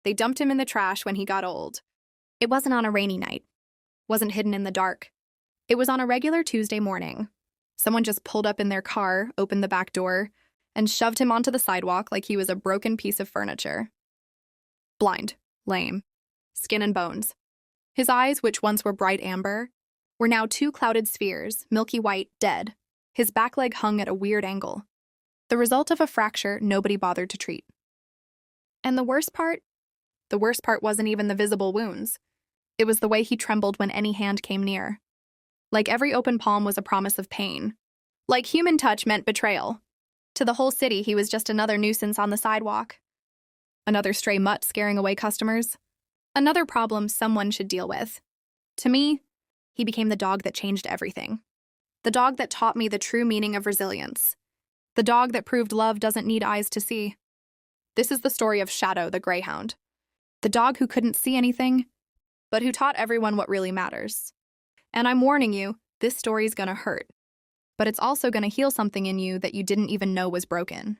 They dumped him in the trash when he got old. It wasn't on a rainy night. Wasn't hidden in the dark. It was on a regular Tuesday morning. Someone just pulled up in their car, opened the back door, and shoved him onto the sidewalk like he was a broken piece of furniture. Blind, lame, skin and bones. His eyes, which once were bright amber, were now two clouded spheres, milky white, dead. His back leg hung at a weird angle. The result of a fracture nobody bothered to treat. And the worst part wasn't even the visible wounds. It was the way he trembled when any hand came near. Like every open palm was a promise of pain. Like human touch meant betrayal. To the whole city, he was just another nuisance on the sidewalk. Another stray mutt scaring away customers. Another problem someone should deal with. To me, he became the dog that changed everything. The dog that taught me the true meaning of resilience. The dog that proved love doesn't need eyes to see. This is the story of Shadow, the greyhound. The dog who couldn't see anything, but who taught everyone what really matters. And I'm warning you, this story's gonna hurt. But it's also gonna heal something in you that you didn't even know was broken.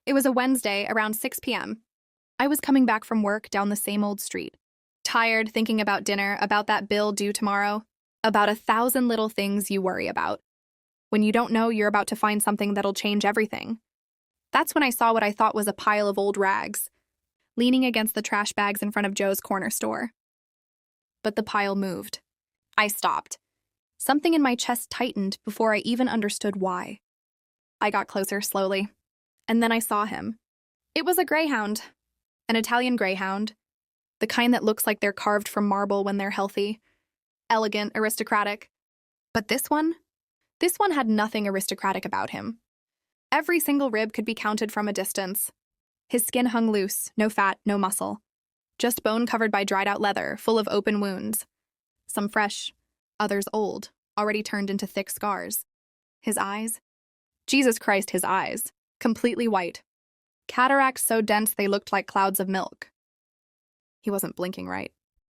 It was a Wednesday around 6 p.m. I was coming back from work down the same old street. Tired, thinking about dinner, about that bill due tomorrow, about 1,000 little things you worry about. When you don't know you're about to find something that'll change everything. That's when I saw what I thought was a pile of old rags, leaning against the trash bags in front of Joe's corner store. But the pile moved. I stopped. Something in my chest tightened before I even understood why. I got closer slowly, and then I saw him. It was a greyhound, an Italian greyhound, the kind that looks like they're carved from marble when they're healthy, elegant, aristocratic. But this one had nothing aristocratic about him. Every single rib could be counted from a distance. His skin hung loose, no fat, no muscle. Just bone covered by dried-out leather, full of open wounds. Some fresh, others old, already turned into thick scars. His eyes? Jesus Christ, his eyes. Completely white. Cataracts so dense they looked like clouds of milk. He wasn't blinking right.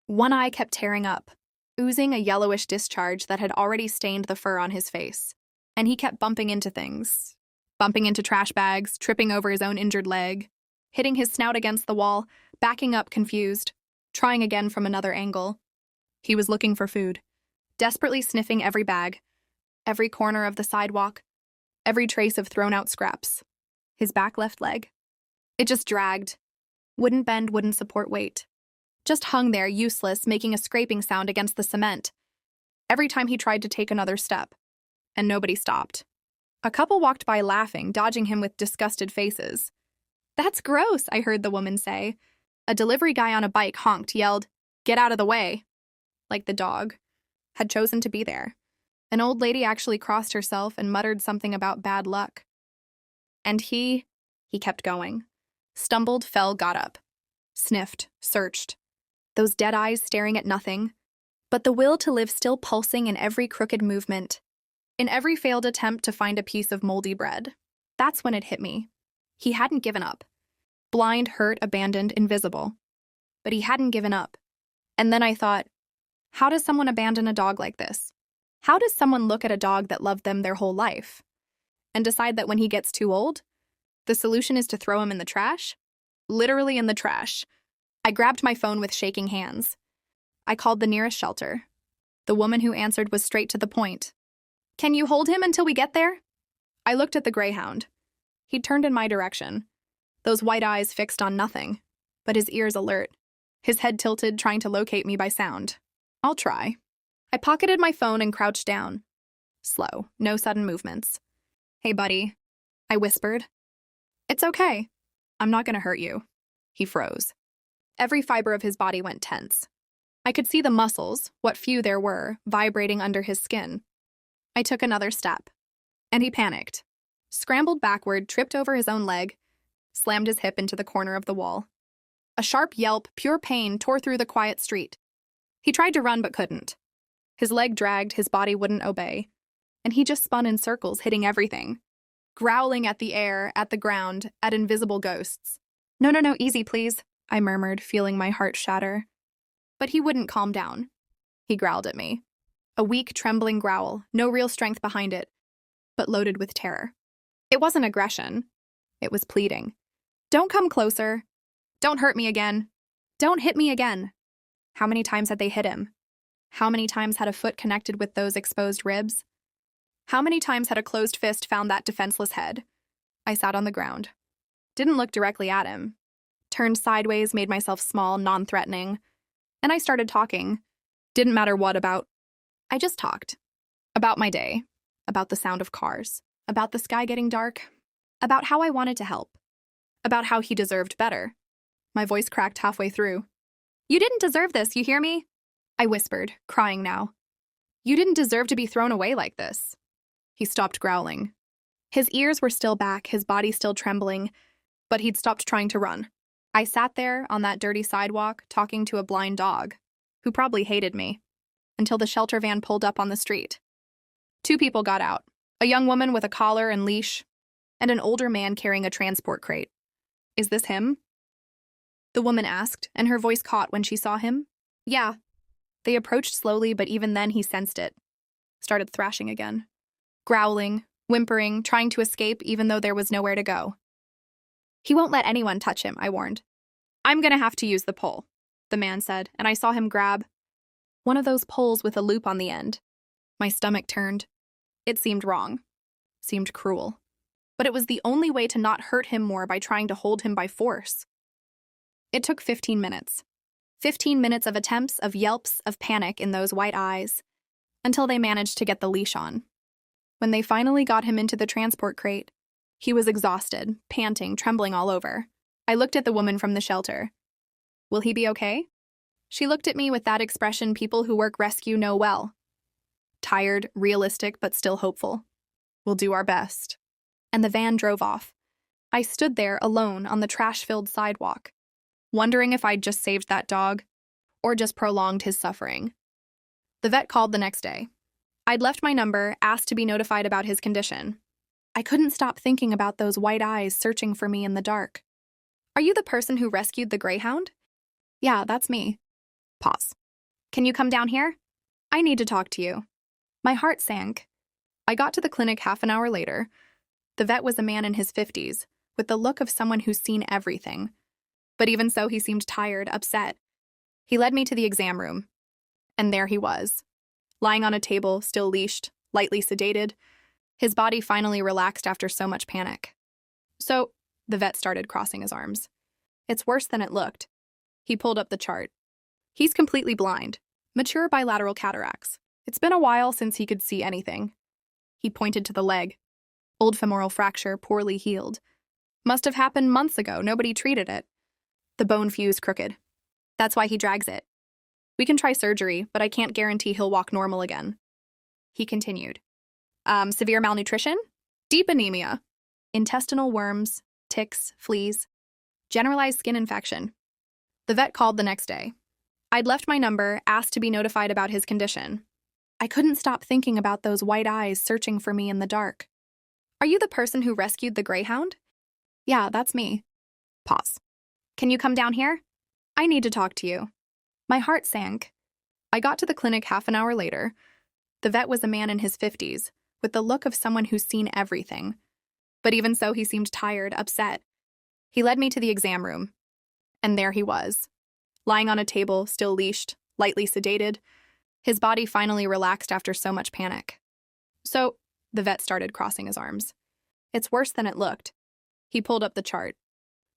One eye kept tearing up, oozing a yellowish discharge that had already stained the fur on his face. And he kept bumping into things. Bumping into trash bags, tripping over his own injured leg, hitting his snout against the wall, backing up confused, trying again from another angle. He was looking for food, desperately sniffing every bag, every corner of the sidewalk, every trace of thrown-out scraps. His back left leg. It just dragged. Wouldn't bend, wouldn't support weight. Just hung there, useless, making a scraping sound against the cement. Every time he tried to take another step. And nobody stopped. A couple walked by laughing, dodging him with disgusted faces. "That's gross," I heard the woman say. A delivery guy on a bike honked, yelled, "Get out of the way," like the dog had chosen to be there. An old lady actually crossed herself and muttered something about bad luck. And he kept going. Stumbled, fell, got up. Sniffed, searched. Those dead eyes staring at nothing. But the will to live still pulsing in every crooked movement. In every failed attempt to find a piece of moldy bread. That's when it hit me. He hadn't given up. Blind, hurt, abandoned, invisible. But he hadn't given up. And then I thought, how does someone abandon a dog like this? How does someone look at a dog that loved them their whole life and decide that when he gets too old, the solution is to throw him in the trash? Literally in the trash. I grabbed my phone with shaking hands. I called the nearest shelter. The woman who answered was straight to the point. "Can you hold him until we get there?" I looked at the greyhound. He'd turned in my direction, those white eyes fixed on nothing, but his ears alert, his head tilted, trying to locate me by sound. I'll try. I pocketed my phone and crouched down. Slow, no sudden movements. "Hey, buddy," I whispered. "It's okay. I'm not gonna hurt you." He froze. Every fiber of his body went tense. I could see the muscles, what few there were, vibrating under his skin. I took another step, and he panicked. Scrambled backward, tripped over his own leg, slammed his hip into the corner of the wall. A sharp yelp, pure pain, tore through the quiet street. He tried to run but couldn't. His leg dragged, his body wouldn't obey, and he just spun in circles, hitting everything. Growling at the air, at the ground, at invisible ghosts. No, easy, please," I murmured, feeling my heart shatter. But he wouldn't calm down. He growled at me. A weak, trembling growl, no real strength behind it, but loaded with terror. It wasn't aggression. It was pleading. "Don't come closer. Don't hurt me again. Don't hit me again. How many times had they hit him? How many times had a foot connected with those exposed ribs? How many times had a closed fist found that defenseless head? I sat on the ground. Didn't look directly at him. Turned sideways, made myself small, non-threatening. And I started talking. Didn't matter what about. I just talked. About my day. About the sound of cars. About the sky getting dark. About how I wanted to help. About how he deserved better. My voice cracked halfway through. You didn't deserve this, you hear me? I whispered, crying now. You didn't deserve to be thrown away like this. He stopped growling. His ears were still back, his body still trembling, but he'd stopped trying to run. I sat there on that dirty sidewalk talking to a blind dog, who probably hated me, until the shelter van pulled up on the street. 2 people got out, a young woman with a collar and leash, and an older man carrying a transport crate. Is this him? The woman asked, and her voice caught when she saw him. Yeah. They approached slowly, but even then he sensed it. Started thrashing again. Growling, whimpering, trying to escape even though there was nowhere to go. He won't let anyone touch him, I warned. I'm gonna have to use the pole, the man said, and I saw him grab one of those poles with a loop on the end. My stomach turned. It seemed wrong. Seemed cruel. But it was the only way to not hurt him more by trying to hold him by force. It took 15 minutes. 15 minutes of attempts, of yelps, of panic in those white eyes, until they managed to get the leash on. When they finally got him into the transport crate, he was exhausted, panting, trembling all over. I looked at the woman from the shelter. Will he be okay? She looked at me with that expression people who work rescue know well. Tired, realistic, but still hopeful. We'll do our best. And the van drove off. I stood there alone on the trash-filled sidewalk, wondering if I'd just saved that dog, or just prolonged his suffering. The vet called the next day. I'd left my number, asked to be notified about his condition. I couldn't stop thinking about those white eyes searching for me in the dark. Are you the person who rescued the greyhound? Yeah, that's me. Pause. Can you come down here? I need to talk to you. My heart sank. I got to the clinic half an hour later. The vet was a man in his 50s, with the look of someone who's seen everything. But even so, he seemed tired, upset. He led me to the exam room. And there he was, lying on a table, still leashed, lightly sedated. His body finally relaxed after so much panic. So, the vet started crossing his arms. It's worse than it looked. He pulled up the chart. He's completely blind. Mature bilateral cataracts. It's been a while since he could see anything. He pointed to the leg. Old femoral fracture, poorly healed. Must have happened months ago, nobody treated it. The bone fused crooked. That's why he drags it. We can try surgery, but I can't guarantee he'll walk normal again. He continued. Severe malnutrition? Deep anemia. Intestinal worms, ticks, fleas. Generalized skin infection. The vet called the next day. I'd left my number, asked to be notified about his condition. I couldn't stop thinking about those white eyes searching for me in the dark. Are you the person who rescued the greyhound? Yeah, that's me. Pause. Can you come down here? I need to talk to you. My heart sank. I got to the clinic half an hour later. The vet was a man in his 50s, with the look of someone who's seen everything. But even so, he seemed tired, upset. He led me to the exam room. And there he was, lying on a table, still leashed, lightly sedated. His body finally relaxed after so much panic. So, the vet started crossing his arms. It's worse than it looked. He pulled up the chart.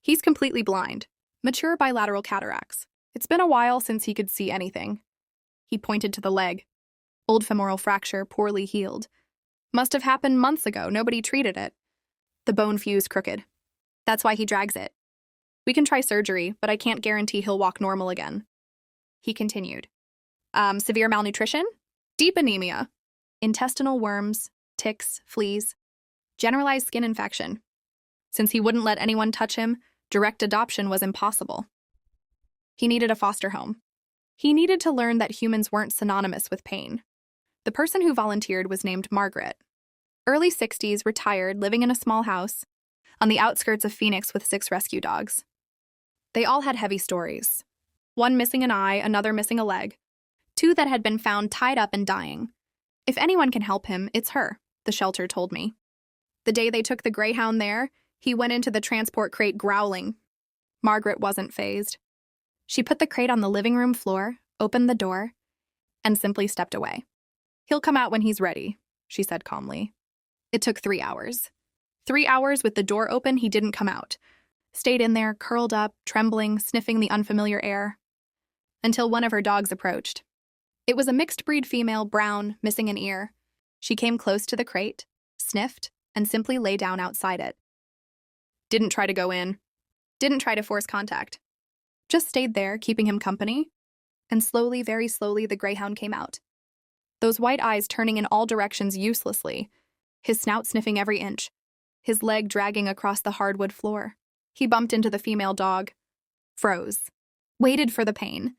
He's completely blind. Mature bilateral cataracts. It's been a while since he could see anything. He pointed to the leg. Old femoral fracture, poorly healed. Must have happened months ago, nobody treated it. The bone fused crooked. That's why he drags it. We can try surgery, but I can't guarantee he'll walk normal again. He continued. Severe malnutrition? Deep anemia. Intestinal worms, ticks, fleas. Generalized skin infection. Since he wouldn't let anyone touch him, direct adoption was impossible. He needed a foster home. He needed to learn that humans weren't synonymous with pain. The person who volunteered was named Margaret. Early 60s, retired, living in a small house on the outskirts of Phoenix with 6 rescue dogs. They all had heavy stories. One missing an eye, another missing a leg. 2 that had been found tied up and dying. If anyone can help him, it's her, the shelter told me. The day they took the greyhound there, he went into the transport crate growling. Margaret wasn't fazed. She put the crate on the living room floor, opened the door, and simply stepped away. "He'll come out when he's ready," she said calmly. It took 3 hours. 3 hours with the door open, he didn't come out. Stayed in there, curled up, trembling, sniffing the unfamiliar air, until one of her dogs approached. It was a mixed-breed female, brown, missing an ear. She came close to the crate, sniffed, and simply lay down outside it. Didn't try to go in. Didn't try to force contact. Just stayed there, keeping him company. And slowly, very slowly, the greyhound came out. Those white eyes turning in all directions uselessly, his snout sniffing every inch, his leg dragging across the hardwood floor. He bumped into the female dog, froze, waited for the pain.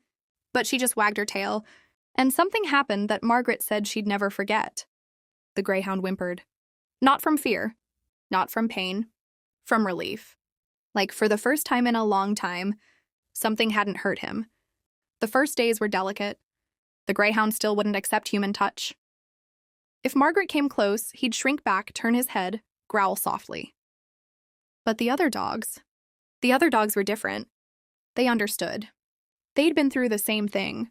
But she just wagged her tail, and something happened that Margaret said she'd never forget. The greyhound whimpered. Not from fear, not from pain, from relief. Like for the first time in a long time, something hadn't hurt him. The first days were delicate. The greyhound still wouldn't accept human touch. If Margaret came close, he'd shrink back, turn his head, growl softly. But the other dogs were different. They understood. They'd been through the same thing.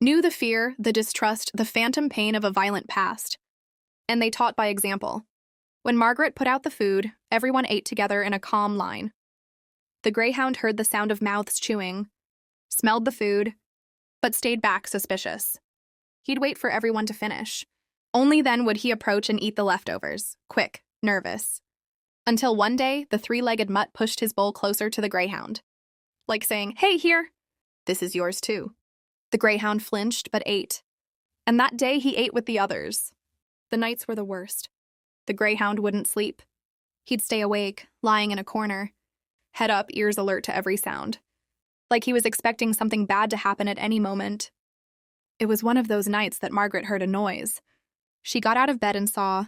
Knew the fear, the distrust, the phantom pain of a violent past. And they taught by example. When Margaret put out the food, everyone ate together in a calm line. The greyhound heard the sound of mouths chewing, smelled the food, but stayed back suspicious. He'd wait for everyone to finish. Only then would he approach and eat the leftovers, quick, nervous. Until one day, the three-legged mutt pushed his bowl closer to the greyhound. Like saying, "Hey, here! This is yours too." The greyhound flinched but ate. And that day he ate with the others. The nights were the worst. The greyhound wouldn't sleep. He'd stay awake, lying in a corner, head up, ears alert to every sound. Like he was expecting something bad to happen at any moment. It was one of those nights that Margaret heard a noise. She got out of bed and saw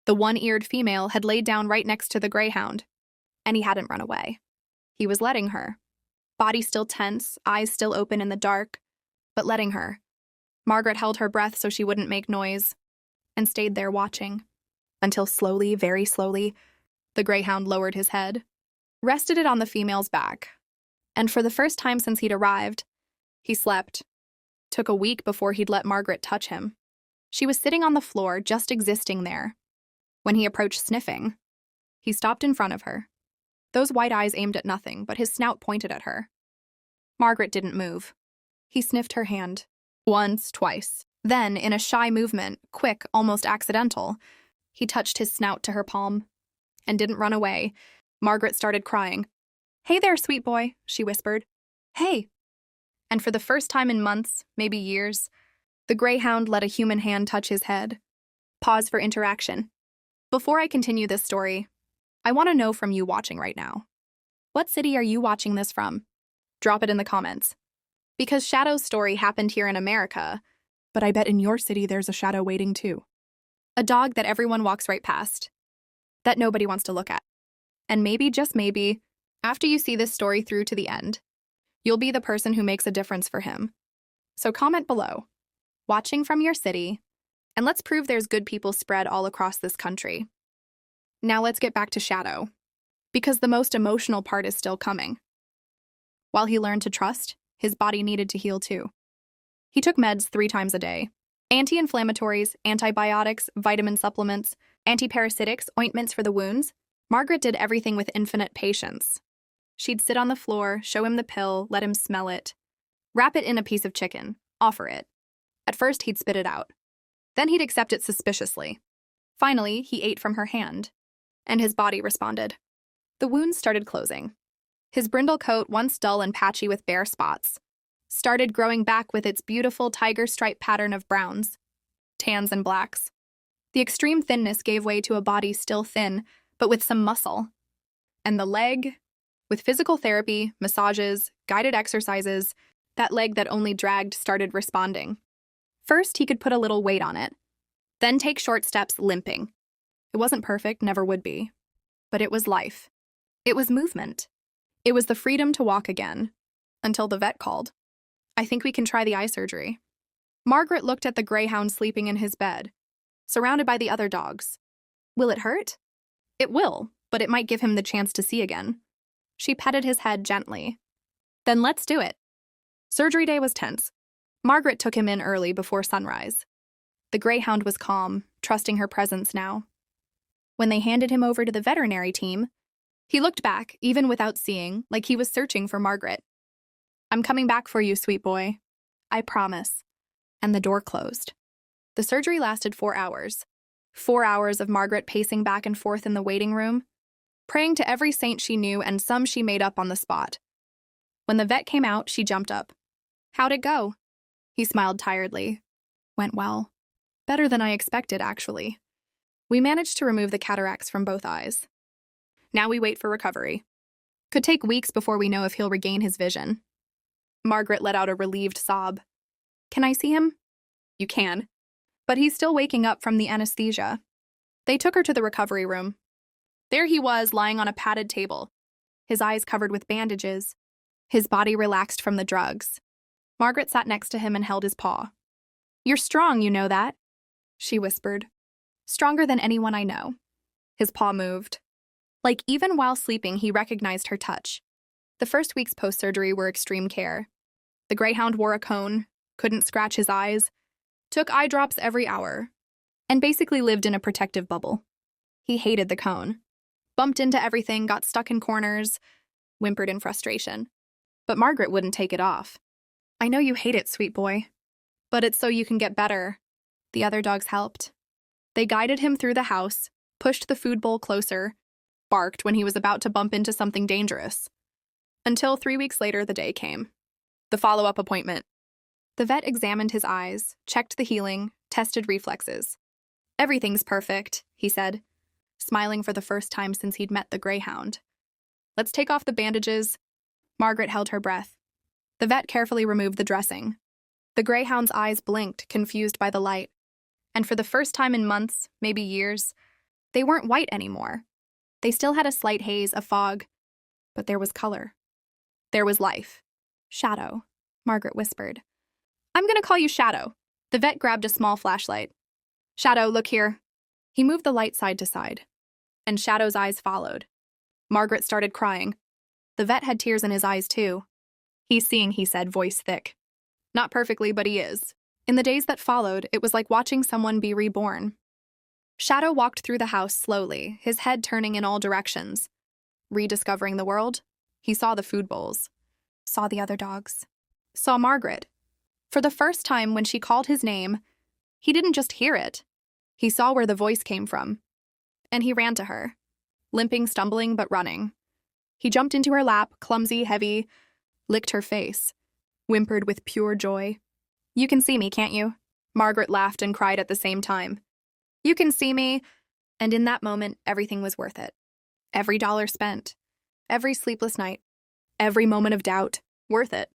the one-eared female had laid down right next to the greyhound, and he hadn't run away. He was letting her. Body still tense, eyes still open in the dark, but letting her. Margaret held her breath so she wouldn't make noise, and stayed there watching. Until slowly, very slowly, the greyhound lowered his head, rested it on the female's back, and for the first time since he'd arrived, he slept. Took a week before he'd let Margaret touch him. She was sitting on the floor, just existing there. When he approached sniffing, he stopped in front of her. Those white eyes aimed at nothing, but his snout pointed at her. Margaret didn't move. He sniffed her hand. Once, twice. Then, in a shy movement, quick, almost accidental, he touched his snout to her palm. And didn't run away. Margaret started crying. "Hey there, sweet boy," she whispered. "Hey." And for the first time in months, maybe years, the greyhound let a human hand touch his head. Pause for interaction. Before I continue this story, I want to know from you watching right now. What city are you watching this from? Drop it in the comments. Because Shadow's story happened here in America, but I bet in your city there's a shadow waiting too. A dog that everyone walks right past, that nobody wants to look at. And maybe, just maybe, after you see this story through to the end, you'll be the person who makes a difference for him. So comment below, watching from your city, and let's prove there's good people spread all across this country. Now let's get back to Shadow, because the most emotional part is still coming. While he learned to trust, his body needed to heal too. He took meds 3 times a day. Anti-inflammatories, antibiotics, vitamin supplements, antiparasitics, ointments for the wounds. Margaret did everything with infinite patience. She'd sit on the floor, show him the pill, let him smell it, wrap it in a piece of chicken, offer it. At first, he'd spit it out. Then he'd accept it suspiciously. Finally, he ate from her hand, and his body responded. The wounds started closing. His brindle coat, once dull and patchy with bare spots, started growing back with its beautiful tiger stripe pattern of browns, tans, and blacks. The extreme thinness gave way to a body still thin, but with some muscle. And the leg, with physical therapy, massages, guided exercises, that leg that only dragged started responding. First, he could put a little weight on it, then take short steps limping. It wasn't perfect, never would be, but it was life. It was movement. It was the freedom to walk again, until the vet called. "I think we can try the eye surgery." Margaret looked at the greyhound sleeping in his bed, surrounded by the other dogs. Will it hurt? It will, but it might give him the chance to see again. She petted his head gently. Then let's do it. Surgery day was tense. Margaret took him in early before sunrise. The greyhound was calm, trusting her presence now. When they handed him over to the veterinary team, he looked back, even without seeing, like he was searching for Margaret. I'm coming back for you, sweet boy. I promise. And the door closed. The surgery lasted 4 hours. 4 hours of Margaret pacing back and forth in the waiting room, praying to every saint she knew and some she made up on the spot. When the vet came out, she jumped up. How'd it go? He smiled tiredly. Went well. Better than I expected, actually. We managed to remove the cataracts from both eyes. Now we wait for recovery. Could take weeks before we know if he'll regain his vision. Margaret let out a relieved sob. Can I see him? You can. But he's still waking up from the anesthesia. They took her to the recovery room. There he was, lying on a padded table, his eyes covered with bandages, his body relaxed from the drugs. Margaret sat next to him and held his paw. You're strong, you know that, she whispered. Stronger than anyone I know. His paw moved. Like even while sleeping, he recognized her touch. The first weeks post-surgery were extreme care. The greyhound wore a cone, couldn't scratch his eyes, took eye drops every hour, and basically lived in a protective bubble. He hated the cone. Bumped into everything, got stuck in corners, whimpered in frustration. But Margaret wouldn't take it off. I know you hate it, sweet boy. But it's so you can get better. The other dogs helped. They guided him through the house, pushed the food bowl closer, barked when he was about to bump into something dangerous. Until 3 weeks later, the day came. The follow-up appointment. The vet examined his eyes, checked the healing, tested reflexes. Everything's perfect, he said, smiling for the first time since he'd met the greyhound. Let's take off the bandages. Margaret held her breath. The vet carefully removed the dressing. The greyhound's eyes blinked, confused by the light. And for the first time in months, maybe years, they weren't white anymore. They still had a slight haze, a fog, but there was color. There was life. Shadow, Margaret whispered. I'm going to call you Shadow. The vet grabbed a small flashlight. Shadow, look here. He moved the light side to side, and Shadow's eyes followed. Margaret started crying. The vet had tears in his eyes, too. He's seeing, he said, voice thick. Not perfectly, but he is. In the days that followed, it was like watching someone be reborn. Shadow walked through the house slowly, his head turning in all directions. Rediscovering the world, he saw the food bowls, saw the other dogs, saw Margaret. For the first time, when she called his name, he didn't just hear it. He saw where the voice came from. And he ran to her, limping, stumbling, but running. He jumped into her lap, clumsy, heavy, licked her face, whimpered with pure joy. You can see me, can't you? Margaret laughed and cried at the same time. You can see me. And in that moment, everything was worth it. Every dollar spent, every sleepless night, every moment of doubt, worth it.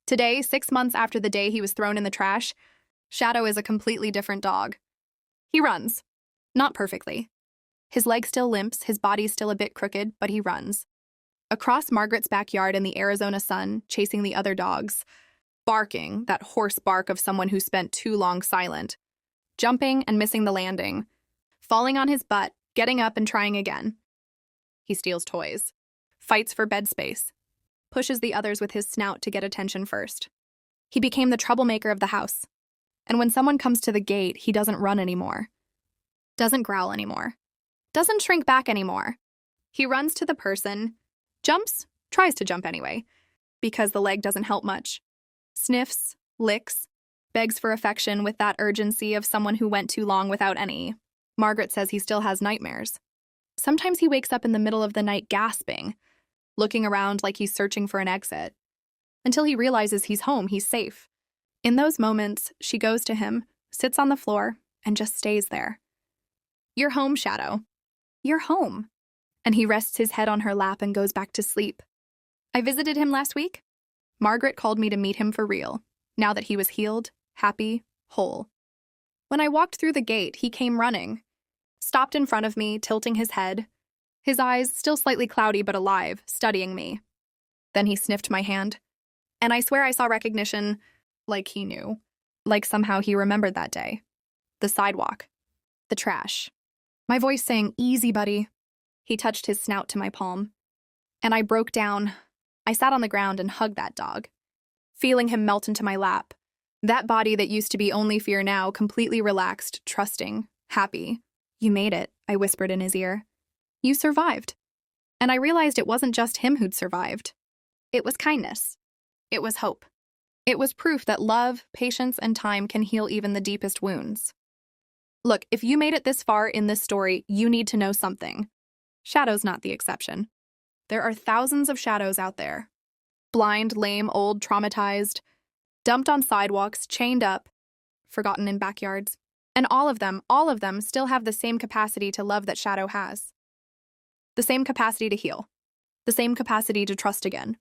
Today, 6 months after the day he was thrown in the trash, Shadow is a completely different dog. He runs. Not perfectly. His leg still limps, his body still a bit crooked, but he runs. Across Margaret's backyard in the Arizona sun, chasing the other dogs, barking, that hoarse bark of someone who spent too long silent, jumping and missing the landing, falling on his butt, getting up and trying again. He steals toys, fights for bed space, pushes the others with his snout to get attention first. He became the troublemaker of the house. And when someone comes to the gate, he doesn't run anymore. Doesn't growl anymore. Doesn't shrink back anymore. He runs to the person, jumps, tries to jump anyway, because the leg doesn't help much. Sniffs, licks, begs for affection with that urgency of someone who went too long without any. Margaret says he still has nightmares. Sometimes he wakes up in the middle of the night gasping, looking around like he's searching for an exit, until he realizes he's home, he's safe. In those moments, she goes to him, sits on the floor, and just stays there. You're home, Shadow. You're home. And he rests his head on her lap and goes back to sleep. I visited him last week. Margaret called me to meet him for real, now that he was healed, happy, whole. When I walked through the gate, he came running, stopped in front of me, tilting his head, his eyes still slightly cloudy but alive, studying me. Then he sniffed my hand. And I swear I saw recognition, like he knew, like somehow he remembered that day. The sidewalk. The trash. My voice saying, easy, buddy. He touched his snout to my palm. And I broke down. I sat on the ground and hugged that dog, feeling him melt into my lap. That body that used to be only fear now, completely relaxed, trusting, happy. "You made it," I whispered in his ear. "You survived." And I realized it wasn't just him who'd survived. It was kindness. It was hope. It was proof that love, patience, and time can heal even the deepest wounds. Look, if you made it this far in this story, you need to know something. Shadow's not the exception. There are thousands of shadows out there. Blind, lame, old, traumatized, dumped on sidewalks, chained up, forgotten in backyards. And all of them still have the same capacity to love that Shadow has. The same capacity to heal. The same capacity to trust again.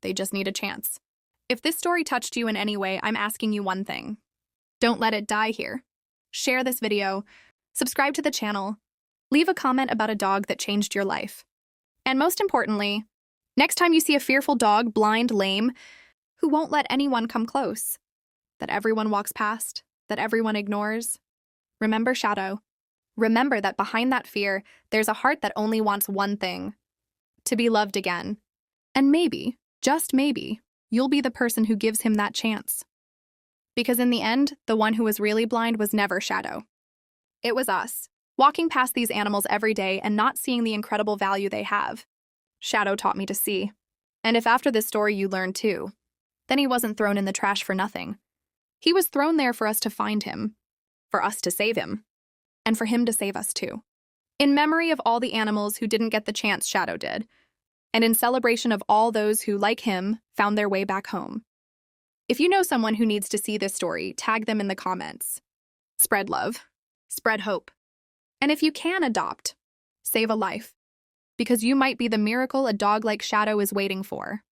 They just need a chance. If this story touched you in any way, I'm asking you one thing. Don't let it die here. Share this video, subscribe to the channel, leave a comment about a dog that changed your life. And most importantly, next time you see a fearful dog, blind, lame, who won't let anyone come close, that everyone walks past, that everyone ignores, remember Shadow. Remember that behind that fear, there's a heart that only wants one thing: to be loved again. And maybe, just maybe, you'll be the person who gives him that chance. Because in the end, the one who was really blind was never Shadow. It was us, walking past these animals every day and not seeing the incredible value they have. Shadow taught me to see. And if after this story you learned too, then he wasn't thrown in the trash for nothing. He was thrown there for us to find him, for us to save him, and for him to save us too. In memory of all the animals who didn't get the chance Shadow did, and in celebration of all those who, like him, found their way back home. If you know someone who needs to see this story, tag them in the comments. Spread love. Spread hope. And if you can adopt, save a life. Because you might be the miracle a dog like Shadow is waiting for.